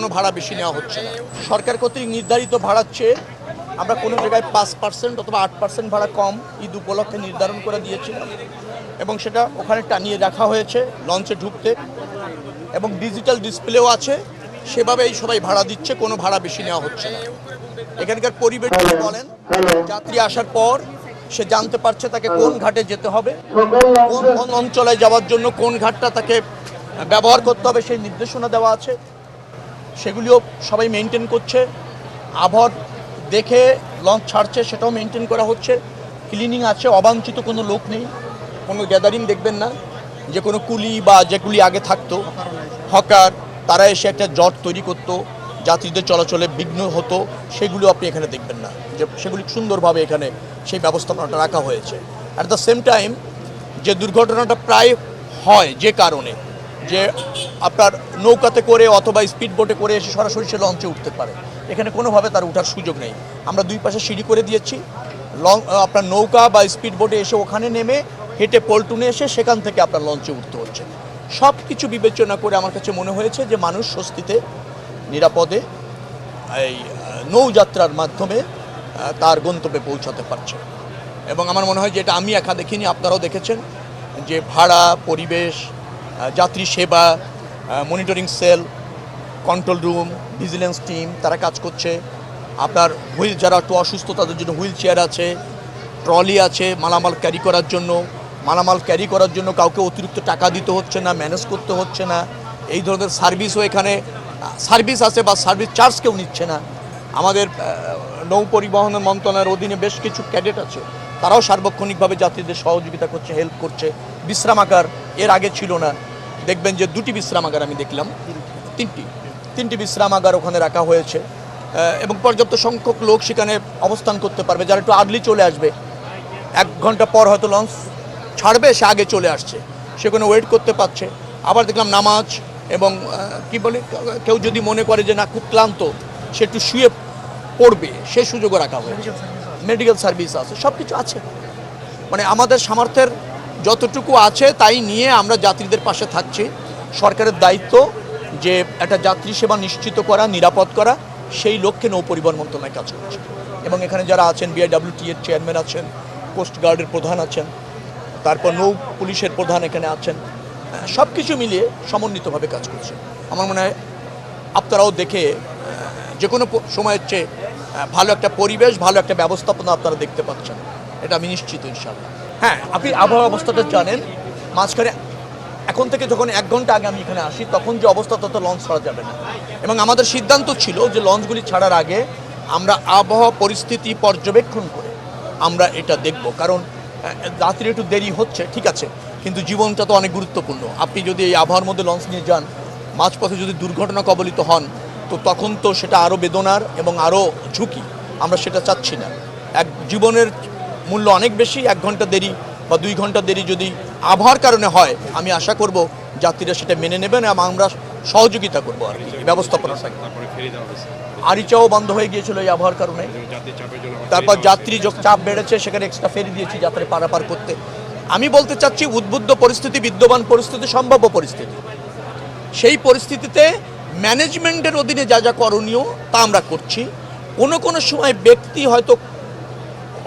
কোনো ভাড়া বেশি নেওয়া হচ্ছে না। সরকার কর্তৃক নির্ধারিত ভাড়ার চেয়ে আমরা কোনো জায়গায় 5% অথবা 8% ভাড়া কম ঈদ উপলক্ষে নির্ধারণ করে দিয়েছিলাম এবং সেটা ওখানে টানিয়ে রাখা হয়েছে লঞ্চে ঢুকতে, এবং ডিজিটাল ডিসপ্লেও আছে। সেভাবেই সবাই ভাড়া দিচ্ছে, কোনো ভাড়া বেশি নেওয়া হচ্ছে না। এখানকার পরিবেশ বলেন, যাত্রী আসার পর সে জানতে পারছে তাকে কোন ঘাটে যেতে হবে, কোন কোন অঞ্চলে যাওয়ার জন্য কোন ঘাটটা তাকে ব্যবহার করতে হবে সেই নির্দেশনা দেওয়া আছে। সেগুলিও সবাই মেনটেন করছে। আবহাওয়া দেখে লঞ্চ ছাড়ছে সেটাও মেনটেন করা হচ্ছে। ক্লিনিং আছে, অবাঞ্ছিত কোনো লোক নেই, কোনো গ্যাদারিং দেখবেন না। যে কোনো কুলি বা যেগুলি আগে থাকতো হকার, তারা এসে একটা জট তৈরি করতো, যাত্রীদের চলাচলে বিঘ্ন হতো, সেগুলো আপনি এখানে দেখবেন না। যে সেগুলি সুন্দরভাবে এখানে সেই ব্যবস্থাপনাটা রাখা হয়েছে। অ্যাট দ্য সেম টাইম যে দুর্ঘটনাটা প্রায় হয় যে কারণে, যে আপনার নৌকাতে করে অথবা স্পিড বোটে করে এসে সরাসরি সে লঞ্চে উঠতে পারে, এখানে কোনোভাবে তার ওঠার সুযোগ নেই। আমরা দুই পাশে সিঁড়ি করে দিয়েছি। আপনার নৌকা বা স্পিড বোটে এসে ওখানে নেমে হেঁটে পল্টুনে এসে সেখান থেকে আপনার লঞ্চে উঠতে হচ্ছে। সব কিছু বিবেচনা করে আমার কাছে মনে হয়েছে যে মানুষ স্বস্তিতে নিরাপদে এই নৌযাত্রার মাধ্যমে তার গন্তব্যে পৌঁছাতে পারছে। এবং আমার মনে হয় যে এটা আমি একা দেখিনি, আপনারাও দেখেছেন যে ভাড়া, পরিবেশ, যাত্রী সেবা, monitoring cell, control room, vigilance team তারা কাজ করছে। আপনার যারা একটু অসুস্থ তাদের জন্য হুইল চেয়ার আছে, ট্রলি আছে মালামাল ক্যারি করার জন্য। মালামাল ক্যারি করার জন্য কাউকে অতিরিক্ত টাকা দিতে হচ্ছে না, ম্যানেজ করতে হচ্ছে না। এই ধরনের সার্ভিসও এখানে সার্ভিস আছে বা সার্ভিস চার্জ কেউ নিচ্ছে না। আমাদের নৌ পরিবহন মন্ত্রণালয়ের অধীনে বেশ কিছু ক্যাডেট আছে, তারাও সার্বক্ষণিকভাবে যাত্রীদের সহযোগিতা করছে, হেল্প করছে। বিশ্রামাগার এর আগে ছিল না, দেখবেন যে 2টি বিশ্রামাগার আমি দেখলাম, তিনটি বিশ্রামাগার ওখানে রাখা হয়েছে এবং পর্যাপ্ত সংখ্যক লোক সেখানে অবস্থান করতে পারবে। যারা একটু আর্লি চলে আসবে, 1 ঘন্টা পর হয়তো লঞ্চ ছাড়বে, সে আগে চলে আসছে, সেখানে ওয়েট করতে পারছে। আবার দেখলাম নামাজ এবং কি বলে, কেউ যদি মনে করে যে না খুব ক্লান্ত, সে একটু শুয়ে পড়বে, সে সুযোগও রাখা হয়েছে। মেডিকেল সার্ভিস আছে, সব কিছু আছে। মানে আমাদের সামর্থ্যের যতটুকু আছে তাই নিয়ে আমরা যাত্রীদের পাশে থাকছি। সরকারের দায়িত্ব যে একটা যাত্রী সেবা নিশ্চিত করা, নিরাপদ করা, সেই লক্ষ্যে নৌ পরিবহন মন্ত্রণালয় কাজ করছে। এবং এখানে যারা আছেন, BIWT এর চেয়ারম্যান আছেন, কোস্ট গার্ডের প্রধান আছেন, তারপর নৌ পুলিশের প্রধান এখানে আছেন, সব কিছু মিলিয়ে সমন্বিতভাবে কাজ করছে। আমার মনে হয় আপনারাও দেখে যে কোনো সময়ের চেয়ে ভালো একটা পরিবেশ, ভালো একটা ব্যবস্থাপনা আপনারা দেখতে পাচ্ছেন, এটা আমি নিশ্চিত ইনশাআল্লাহ। হ্যাঁ, আপনি আবহাওয়া অবস্থাটা জানেন। মাঝখানে এখন থেকে যখন 1 ঘন্টা আগে আমি এখানে আসি, তখন যে অবস্থা তত লঞ্চ ছাড়া যাবে না। এবং আমাদের সিদ্ধান্ত ছিল যে লঞ্চগুলি ছাড়ার আগে আমরা আবহাওয়া পরিস্থিতি পর্যবেক্ষণ করে আমরা এটা দেখব। কারণ রাত্রে একটু দেরি হচ্ছে, ঠিক আছে, কিন্তু জীবনটা তো অনেক গুরুত্বপূর্ণ। আপনি যদি এই আবহাওয়ার মধ্যে লঞ্চ নিয়ে যান, মাঝপথে যদি দুর্ঘটনা কবলিত হন, তো তখন তো সেটা আরও বেদনার এবং আরও ঝুঁকি। আমরা সেটা চাচ্ছি না। এক জীবনের মূল্য অনেক বেশি। 1 ঘন্টা দেরি বা 2 ঘন্টা দেরি যদি আবহাওয়ার কারণে হয়, আমি আশা করব যাত্রীরা সেটা মেনে নেবেন এবং আমরা সহযোগিতা করবো আর কি ব্যবস্থাপনাটা। আরিচাও বন্ধ হয়ে গিয়েছিল এই আবহাওয়ার কারণে। তারপর যাত্রী চাপ বেড়েছে, সেখানে এক্সট্রা ফেরি দিয়েছি যাত্রী পারাপার করতে। আমি বলতে চাচ্ছি উদ্বুদ্ধ পরিস্থিতি, বিদ্যমান পরিস্থিতি, সম্ভাব্য পরিস্থিতি, সেই পরিস্থিতিতে ম্যানেজমেন্টের অধীনে যা যা করণীয় তা আমরা করছি। কোনো সময় ব্যক্তি হয়তো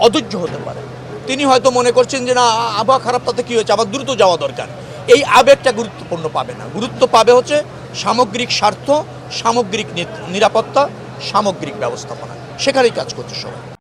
অধৈর্য হতে পারে, তিনি হয়তো মনে করছেন যে না আবহাওয়া খারাপ, তাতে কী হয়েছে, আবার দ্রুত যাওয়া দরকার। এই আবেগটা গুরুত্বপূর্ণ পাবে না। গুরুত্ব পাবে হচ্ছে সামগ্রিক স্বার্থ, সামগ্রিক নিরাপত্তা, সামগ্রিক ব্যবস্থাপনা। সেখানেই কাজ করছে সবাই।